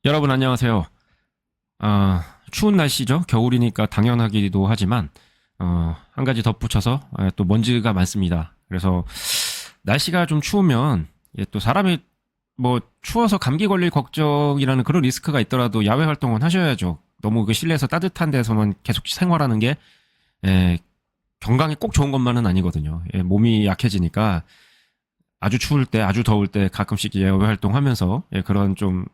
여러분 안녕하세요. 추운 날씨죠. 겨울이니까 당연하기도 하지만 한 가지 덧붙여서 또 먼지가 많습니다. 그래서 날씨가 좀 추우면 또 사람이 뭐 추워서 감기 걸릴 걱정이라는 그런 리스크가 있더라도 야외 활동은 하셔야죠. 너무 그 실내에서 따뜻한 데서만 계속 생활하는 게 예, 건강에 꼭 좋은 것만은 아니거든요. 몸이 약해지니까 아주 추울 때, 아주 더울 때 가끔씩 야외 활동하면서 그런 좀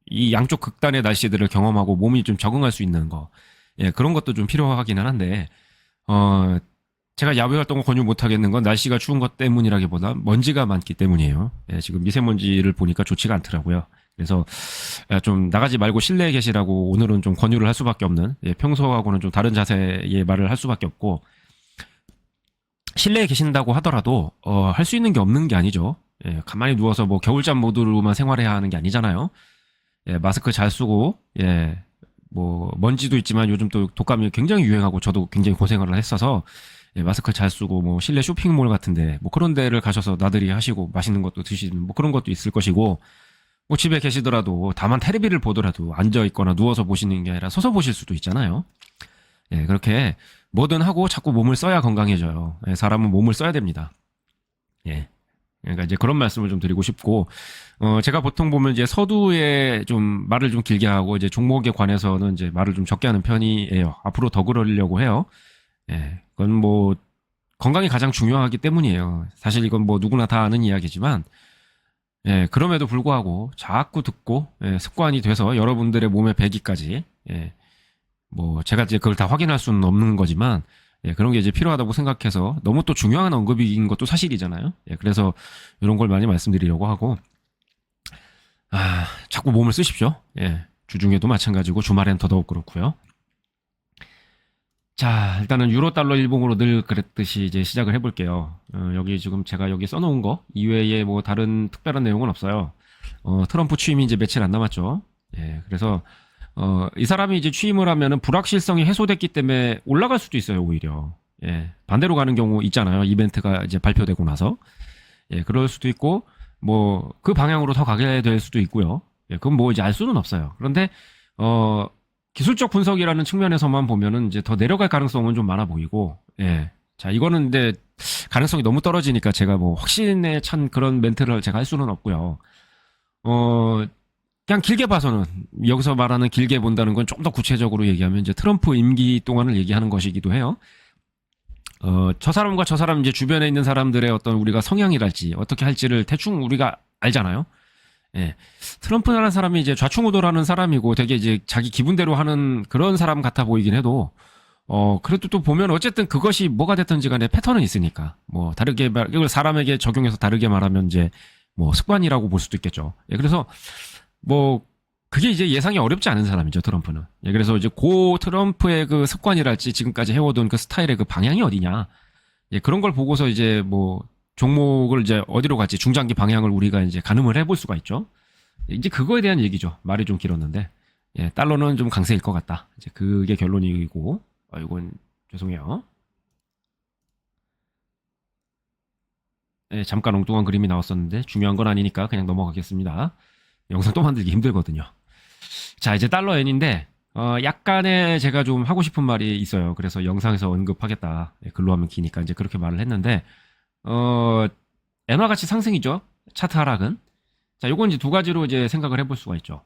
이 양쪽 극단의 날씨들을 경험하고 몸이 좀 적응할 수 있는 거, 그런 것도 좀 필요하기는 한데, 어, 제가 야외 활동을 권유 못 하겠는 건 날씨가 추운 것 때문이라기보다 먼지가 많기 때문이에요. 지금 미세먼지를 보니까 좋지가 않더라고요. 그래서 좀 나가지 말고 실내에 계시라고 오늘은 좀 권유를 할 수밖에 없는, 평소하고는 좀 다른 자세의 말을 할 수밖에 없고, 실내에 계신다고 하더라도 할 수 있는 게 없는 게 아니죠. 가만히 누워서 뭐 겨울잠 모드로만 생활해야 하는 게 아니잖아요. 마스크 잘 쓰고, 뭐, 먼지도 있지만 요즘 또 독감이 굉장히 유행하고 저도 굉장히 고생을 했어서, 마스크 잘 쓰고, 뭐, 실내 쇼핑몰 같은데, 뭐 그런 데를 가셔서 나들이 하시고, 맛있는 것도 드시는, 뭐 그런 것도 있을 것이고, 뭐 집에 계시더라도, 다만 테레비를 보더라도 앉아있거나 누워서 보시는 게 아니라 서서 보실 수도 있잖아요. 그렇게 뭐든 하고 자꾸 몸을 써야 건강해져요. 사람은 몸을 써야 됩니다. 예. 그러니까 이제 그런 말씀을 좀 드리고 싶고, 제가 보통 보면 이제 서두에 좀 말을 좀 길게 하고, 이제 종목에 관해서는 이제 말을 좀 적게 하는 편이에요. 앞으로 더 그러려고 해요. 그건 뭐, 건강이 가장 중요하기 때문이에요. 사실 이건 뭐 누구나 다 아는 이야기지만, 그럼에도 불구하고 자꾸 듣고, 습관이 돼서 여러분들의 몸에 배기까지, 뭐, 제가 이제 그걸 다 확인할 수는 없는 거지만, 그런 게 이제 필요하다고 생각해서 너무 또 중요한 언급인 것도 사실이잖아요. 그래서 이런 걸 많이 말씀드리려고 하고, 자꾸 몸을 쓰십시오. 주중에도 마찬가지고 주말엔 더더욱 그렇고요. 자, 일단은 유로 달러 일봉으로 늘 그랬듯이 이제 시작을 해볼게요. 여기 지금 제가 여기 써놓은 거 이외에 뭐 다른 특별한 내용은 없어요. 트럼프 취임이 이제 며칠 안 남았죠. 그래서 이 사람이 이제 취임을 하면은 불확실성이 해소됐기 때문에 올라갈 수도 있어요, 오히려. 반대로 가는 경우 있잖아요. 이벤트가 이제 발표되고 나서. 그럴 수도 있고, 뭐, 그 방향으로 더 가게 될 수도 있고요. 그건 뭐 이제 알 수는 없어요. 그런데, 기술적 분석이라는 측면에서만 보면은 이제 더 내려갈 가능성은 좀 많아 보이고, 자, 이거는 근데 가능성이 너무 떨어지니까 제가 뭐 확신에 찬 그런 멘트를 제가 할 수는 없고요. 그냥 길게 봐서는 여기서 말하는 길게 본다는 건 좀 더 구체적으로 얘기하면 이제 트럼프 임기 동안을 얘기하는 것이기도 해요. 저 사람과 저 사람 이제 주변에 있는 사람들의 어떤 우리가 성향이랄지 어떻게 할지를 대충 우리가 알잖아요. 트럼프라는 사람이 이제 좌충우돌하는 사람이고 되게 이제 자기 기분대로 하는 그런 사람 같아 보이긴 해도 그래도 또 보면 어쨌든 그것이 뭐가 됐든지 간에 패턴은 있으니까 뭐 다르게 이걸 사람에게 적용해서 다르게 말하면 이제 뭐 습관이라고 볼 수도 있겠죠. 그래서 뭐 그게 이제 예상이 어렵지 않은 사람이죠, 트럼프는. 그래서 이제 고 트럼프의 그 습관이랄지 지금까지 해오던 그 스타일의 그 방향이 어디냐. 그런 걸 보고서 이제 뭐 종목을 이제 어디로 갈지 중장기 방향을 우리가 이제 가늠을 해볼 수가 있죠. 이제 그거에 대한 얘기죠. 말이 좀 길었는데. 달러는 좀 강세일 것 같다. 이제 그게 결론이고. 이건 죄송해요. 잠깐 엉뚱한 그림이 나왔었는데 중요한 건 아니니까 그냥 넘어가겠습니다. 영상 또 만들기 힘들거든요. 자, 이제 달러 엔인데, 약간의 제가 좀 하고 싶은 말이 있어요. 그래서 영상에서 언급하겠다. 글로 하면 기니까 이제 그렇게 말을 했는데, 엔화 가치 상승이죠. 차트 하락은. 자, 요건 이제 두 가지로 이제 생각을 해볼 수가 있죠.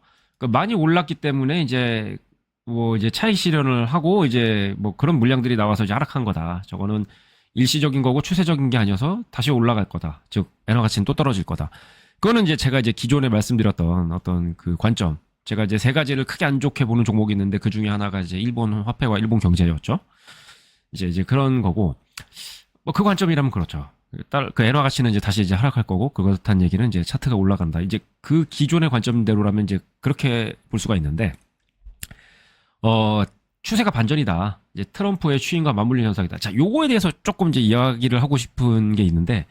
많이 올랐기 때문에 이제, 뭐 이제 차익 실현을 하고 이제 뭐 그런 물량들이 나와서 이제 하락한 거다. 저거는 일시적인 거고 추세적인 게 아니어서 다시 올라갈 거다. 즉, 엔화 가치는 또 떨어질 거다. 그거는 이제 제가 이제 기존에 말씀드렸던 어떤 그 관점. 제가 이제 세 가지를 크게 안 좋게 보는 종목이 있는데 그 중에 하나가 이제 일본 화폐와 일본 경제였죠. 이제 그런 거고. 뭐 그 관점이라면 그렇죠. 그 엔화 가치는 이제 다시 이제 하락할 거고 그렇다는 얘기는 이제 차트가 올라간다. 이제 그 기존의 관점대로라면 이제 그렇게 볼 수가 있는데 추세가 반전이다. 이제 트럼프의 취임과 맞물린 현상이다. 자, 요거에 대해서 조금 이제 이야기를 하고 싶은 게 있는데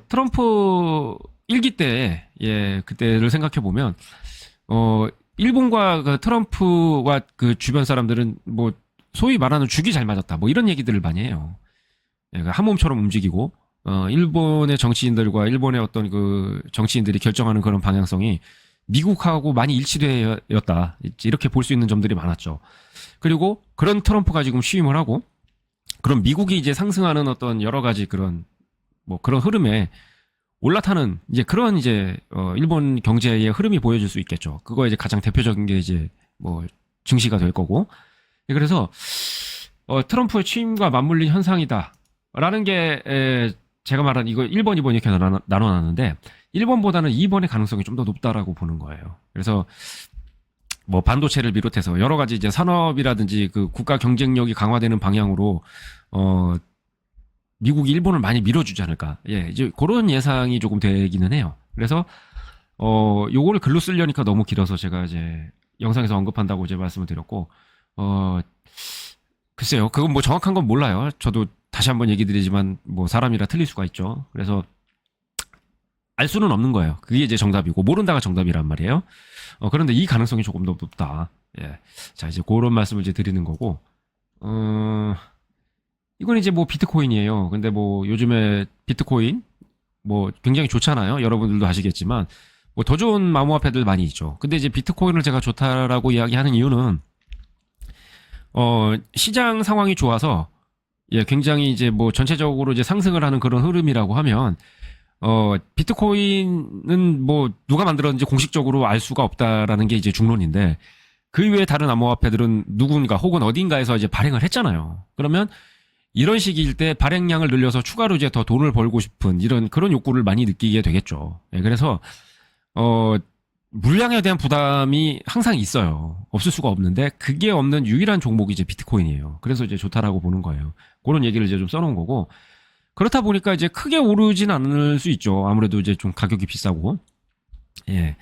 트럼프 일기 때, 그때를 생각해보면, 일본과 그 트럼프와 그 주변 사람들은 뭐, 소위 말하는 죽이 잘 맞았다. 뭐 이런 얘기들을 많이 해요. 한 몸처럼 움직이고, 일본의 정치인들과 일본의 어떤 그 정치인들이 결정하는 그런 방향성이 미국하고 많이 일치되었다. 이렇게 볼 수 있는 점들이 많았죠. 그리고 그런 트럼프가 지금 취임을 하고 그럼 미국이 이제 상승하는 어떤 여러 가지 그런 뭐 그런 흐름에 올라타는 이제 그런 이제 일본 경제의 흐름이 보여질 수 있겠죠. 그거 이제 가장 대표적인 게 이제 뭐 증시가 될 거고. 그래서 트럼프의 취임과 맞물린 현상이다라는 게 제가 말한 이거 1번, 2번 이렇게 나눠놨는데 1번보다는 2번의 가능성이 좀 더 높다라고 보는 거예요. 그래서 뭐 반도체를 비롯해서 여러 가지 이제 산업이라든지 그 국가 경쟁력이 강화되는 방향으로 미국이 일본을 많이 밀어주지 않을까. 예, 이제 그런 예상이 조금 되기는 해요. 그래서 요거를 글로 쓰려니까 너무 길어서 제가 이제 영상에서 언급한다고 이제 말씀을 드렸고 글쎄요, 그건 뭐 정확한 건 몰라요. 저도 다시 한번 얘기 드리지만 뭐 사람이라 틀릴 수가 있죠. 그래서 알 수는 없는 거예요. 그게 이제 정답이고 모른다가 정답이란 말이에요. 그런데 이 가능성이 조금 더 높다. 예. 자, 이제 그런 말씀을 이제 드리는 거고, 이건 이제 뭐 비트코인이에요. 근데 뭐 요즘에 비트코인 뭐 굉장히 좋잖아요. 여러분들도 아시겠지만 뭐 더 좋은 암호화폐들 많이 있죠. 근데 이제 비트코인을 제가 좋다라고 이야기하는 이유는 시장 상황이 좋아서 예, 굉장히 이제 뭐 전체적으로 이제 상승을 하는 그런 흐름이라고 하면 비트코인은 뭐 누가 만들었는지 공식적으로 알 수가 없다라는 게 이제 중론인데 그 이외에 다른 암호화폐들은 누군가 혹은 어딘가에서 이제 발행을 했잖아요. 그러면 이런 시기일 때 발행량을 늘려서 추가로 이제 더 돈을 벌고 싶은 이런 그런 욕구를 많이 느끼게 되겠죠. 예, 그래서 물량에 대한 부담이 항상 있어요. 없을 수가 없는데 그게 없는 유일한 종목이 이제 비트코인이에요. 그래서 이제 좋다라고 보는 거예요. 그런 얘기를 이제 좀 써놓은 거고 그렇다 보니까 이제 크게 오르진 않을 수 있죠. 아무래도 이제 좀 가격이 비싸고 예.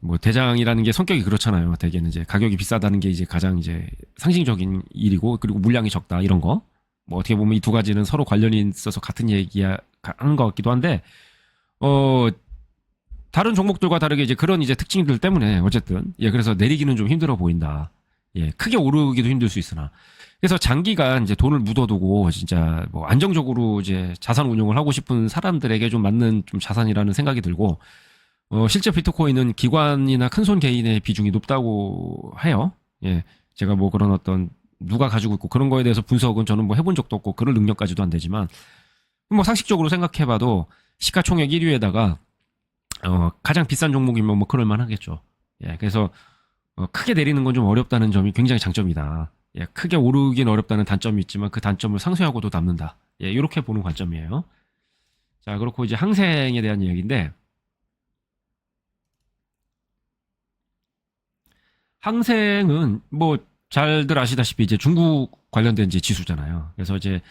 뭐 대장이라는 게 성격이 그렇잖아요. 대개는 이제 가격이 비싸다는 게 이제 가장 이제 상징적인 일이고 그리고 물량이 적다 이런 거. 뭐 어떻게 보면 이 두 가지는 서로 관련이 있어서 같은 얘기야 하는 것 같기도 한데 다른 종목들과 다르게 이제 그런 이제 특징들 때문에 어쨌든 예 그래서 내리기는 좀 힘들어 보인다. 예 크게 오르기도 힘들 수 있으나 그래서 장기간 이제 돈을 묻어두고 진짜 뭐 안정적으로 이제 자산 운용을 하고 싶은 사람들에게 좀 맞는 좀 자산이라는 생각이 들고 실제 비트코인은 기관이나 큰손 개인의 비중이 높다고 해요. 예 제가 뭐 그런 어떤 누가 가지고 있고 그런 거에 대해서 분석은 저는 뭐 해본 적도 없고 그럴 능력까지도 안 되지만 뭐 상식적으로 생각해봐도 시가총액 1위에다가 가장 비싼 종목이면 뭐 그럴 만하겠죠. 예, 그래서 크게 내리는 건 좀 어렵다는 점이 굉장히 장점이다. 예, 크게 오르긴 어렵다는 단점이 있지만 그 단점을 상쇄하고도 남는다. 예, 이렇게 보는 관점이에요. 자, 그렇고 이제 항생에 대한 이야기인데 항생은 뭐 잘들 아시다시피 이제 중국 관련된 이제 지수잖아요. 그래서 이제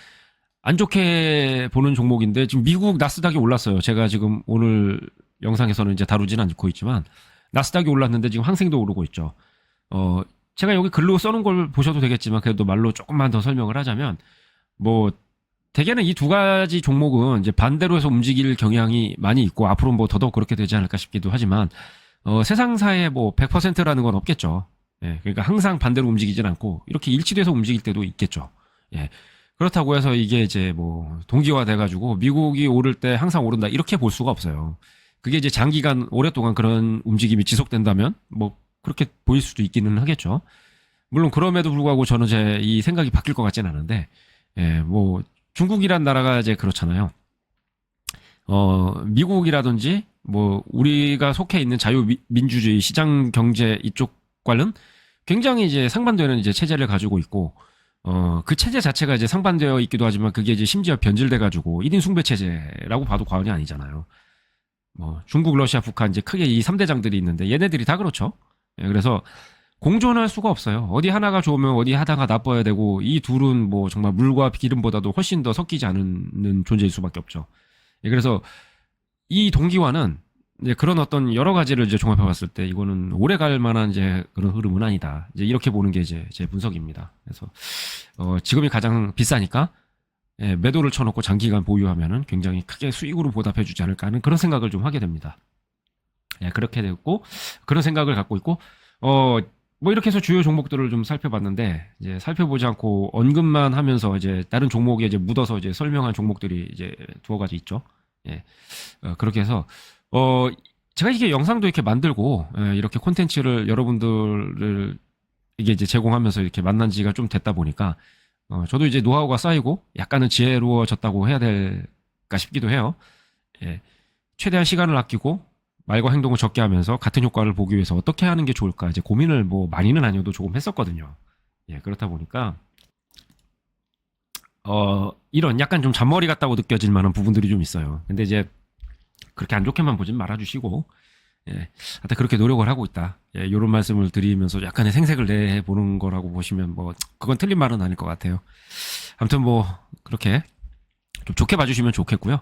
안 좋게 보는 종목인데 지금 미국 나스닥이 올랐어요. 제가 지금 오늘 영상에서는 이제 다루지는 않고 있지만 나스닥이 올랐는데 지금 항생도 오르고 있죠. 제가 여기 글로 써놓은 걸 보셔도 되겠지만 그래도 말로 조금만 더 설명을 하자면 뭐 대개는 이 두 가지 종목은 이제 반대로 해서 움직일 경향이 많이 있고 앞으로 뭐 더더욱 그렇게 되지 않을까 싶기도 하지만 세상사에 뭐 100%라는 건 없겠죠. 예, 그러니까 항상 반대로 움직이진 않고 이렇게 일치돼서 움직일 때도 있겠죠. 예. 그렇다고 해서 이게 이제 뭐 동기화 돼가지고 미국이 오를 때 항상 오른다 이렇게 볼 수가 없어요. 그게 이제 장기간 오랫동안 그런 움직임이 지속된다면 뭐 그렇게 보일 수도 있기는 하겠죠. 물론 그럼에도 불구하고 저는 제 이 생각이 바뀔 것 같지는 않은데, 예, 뭐 중국이란 나라가 이제 그렇잖아요. 미국이라든지 뭐 우리가 속해 있는 자유민주주의 시장 경제 이쪽과는 굉장히 이제 상반되는 이제 체제를 가지고 있고, 그 체제 자체가 이제 상반되어 있기도 하지만 그게 이제 심지어 변질돼가지고 1인 숭배 체제라고 봐도 과언이 아니잖아요. 뭐 중국, 러시아, 북한 이제 크게 이 3대장들이 있는데 얘네들이 다 그렇죠. 예, 그래서 공존할 수가 없어요. 어디 하나가 좋으면 어디 하나가 나빠야 되고 이 둘은 뭐 정말 물과 기름보다도 훨씬 더 섞이지 않는 존재일 수밖에 없죠. 예, 그래서 이 동기화는 이제 그런 어떤 여러 가지를 이제 종합해 봤을 때 이거는 오래 갈 만한 이제 그런 흐름은 아니다. 이제 이렇게 보는 게 이제 제 분석입니다. 그래서 지금이 가장 비싸니까 예, 매도를 쳐놓고 장기간 보유하면은 굉장히 크게 수익으로 보답해 주지 않을까 하는 그런 생각을 좀 하게 됩니다. 예, 그렇게 됐고 그런 생각을 갖고 있고 뭐 이렇게 해서 주요 종목들을 좀 살펴봤는데 이제 살펴보지 않고 언급만 하면서 이제 다른 종목에 이제 묻어서 이제 설명한 종목들이 이제 두어 가지 있죠. 예. 그렇게 해서 제가 이게 영상도 이렇게 만들고 이렇게 콘텐츠를 여러분들을 이게 이제 제공하면서 이렇게 만난 지가 좀 됐다 보니까 저도 이제 노하우가 쌓이고 약간은 지혜로워졌다고 해야 될까 싶기도 해요. 예. 최대한 시간을 아끼고 말과 행동을 적게 하면서 같은 효과를 보기 위해서 어떻게 하는 게 좋을까 이제 고민을 뭐 많이는 아니어도 조금 했었거든요. 예, 그렇다 보니까 이런 약간 좀 잔머리 같다고 느껴질 만한 부분들이 좀 있어요. 근데 이제 그렇게 안 좋게만 보진 말아주시고, 예, 하여튼 그렇게 노력을 하고 있다. 예, 이런 말씀을 드리면서 약간의 생색을 내보는 거라고 보시면 뭐 그건 틀린 말은 아닐 것 같아요. 아무튼 뭐 그렇게 좀 좋게 봐주시면 좋겠고요.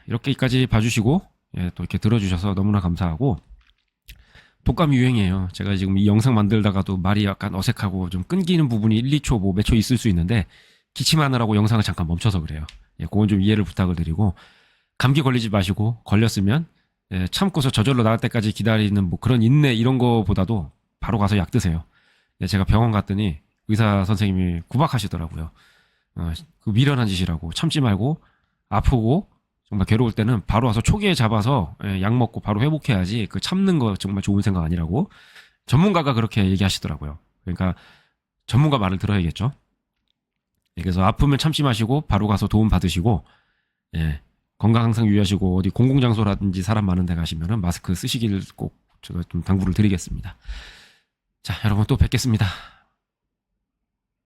이렇게까지 봐주시고 예, 또 이렇게 들어주셔서 너무나 감사하고 독감이 유행이에요. 제가 지금 이 영상 만들다가도 말이 약간 어색하고 좀 끊기는 부분이 1, 2초 뭐 몇 초 있을 수 있는데 기침하느라고 영상을 잠깐 멈춰서 그래요. 예, 그건 좀 이해를 부탁을 드리고 감기 걸리지 마시고 걸렸으면 예, 참고서 저절로 나을 때까지 기다리는 뭐 그런 인내 이런 거보다도 바로 가서 약 드세요. 예, 제가 병원 갔더니 의사 선생님이 구박하시더라고요. 그 미련한 짓이라고 참지 말고 아프고 정말 괴로울 때는 바로 와서 초기에 잡아서 예, 약 먹고 바로 회복해야지 그 참는 거 정말 좋은 생각 아니라고 전문가가 그렇게 얘기하시더라고요. 그러니까 전문가 말을 들어야겠죠. 예, 그래서 아프면 참지 마시고 바로 가서 도움 받으시고 예, 건강 항상 유의하시고 어디 공공장소라든지 사람 많은 데 가시면은 마스크 쓰시길 꼭 제가 좀 당부를 드리겠습니다. 자, 여러분 또 뵙겠습니다.